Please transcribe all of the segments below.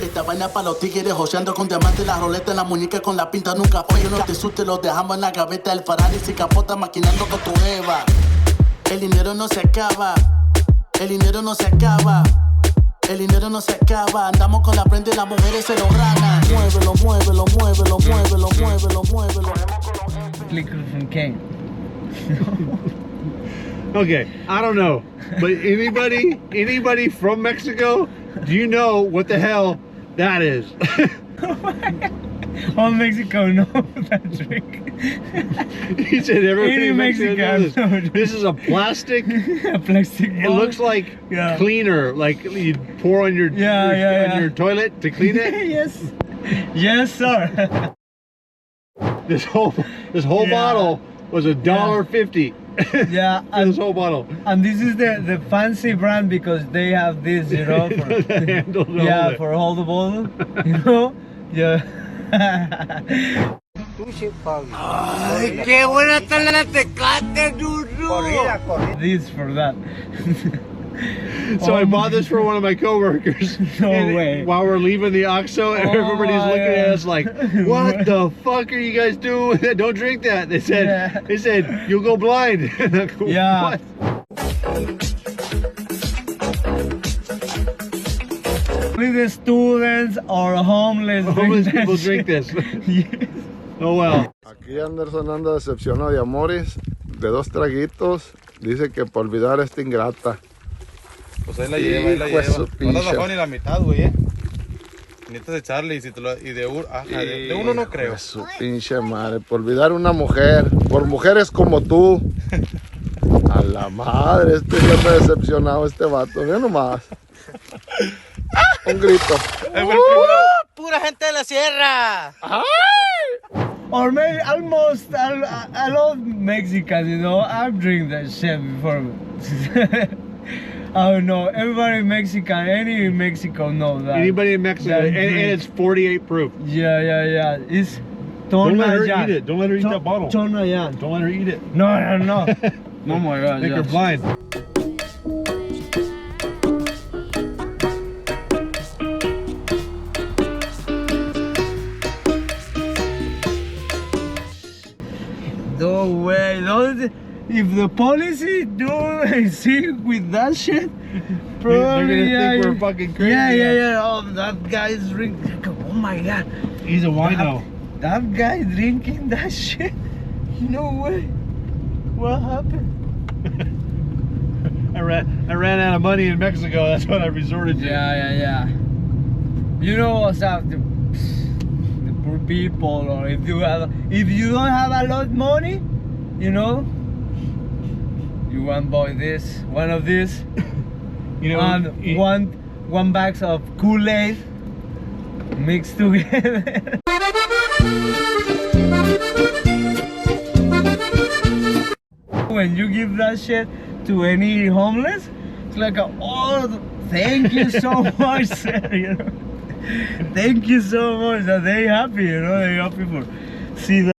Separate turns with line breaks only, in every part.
Esta vaina pa' los tigres, joseando con diamantes, la roleta en la muñeca con la pinta nunca fue. Yo no te asustes, los dejamos en la gaveta del Ferrari si capota maquinando con tu jeva. El dinero no se acaba, el dinero no se acaba, el dinero no se acaba. Andamos con la prenda y las mujeres se lo ganan. Muévelo, muévelo, muévelo, muévelo, muévelo, muévelo.
Clicker from Kane.
Okay, I don't know, but anybody from Mexico, do you know what the hell that is?
All Mexico knows that drink.
He said everybody in Mexico knows
knows.
this is a plastic.
A plastic
It
bottle.
looks like cleaner, like you pour on your on your toilet to clean it.
Yes, yes, sir.
This whole bottle was $1.50.
Yeah,
This whole bottle.
and this is the fancy brand because they have this, you know, for,
The handle to hold it.
for hold the bottle, you know, yeah.
Ay, qué buena está la Tecate, Dudu.
This for that.
So I bought this for one of my coworkers.
No
and
way.
While we're leaving the OXXO, everybody's looking at us like, "What the fuck are you guys doing with that? Don't drink that." They said, "You'll go blind."
Yeah.
What?
Only the students or homeless
People drink this.
Yes.
Oh well.
Aquí Anderson anda decepcionado de amores, de 2 traguitos, dice que para olvidar a esta ingrata.
Pues ahí la lleva, ahí la
Hijo de
lleva.
su
No has
pinche.
bajado ni la mitad, güey, Necesitas echarle y, si te lo, y de uno no creo.
Hijo de su pinche madre, por olvidar una mujer, por mujeres como tú. A la madre, este ya está decepcionado este vato, mira nomás. Un grito.
Pura gente de la sierra.
Or maybe almost a lot of Mexicans, you know, I've drank that shit before. I don't know, everybody Mexican, any in Mexico knows that.
Anybody in Mexico,
That
and
drink.
it's 48 proof.
Yeah. It's
Don't let her
Tonayan.
eat it. Don't let her eat that bottle.
Tonayan.
Don't let her eat it.
No. Oh my God.
Make her blind.
No way. Don't. If the policy do see with that shit, probably
They're gonna think we're fucking crazy.
Yeah. Oh, that guy's drinking. Oh my God.
He's a wino.
That guy drinking that shit? No way. What happened?
I ran out of money in Mexico. That's what I resorted to.
Yeah. You know what's up? The poor people, or if you don't have a lot of money, you know, you want buy this, one of these,
You know,
and one bags of Kool-Aid mixed together. When you give that shit to any homeless, it's like oh, thank you so much, sir, you know. Thank you so much. That they happy, you know, they happy for see that.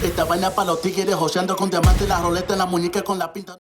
Esta vaina pa' los tigres, joseando con diamantes, la roleta en la muñeca con la pinta.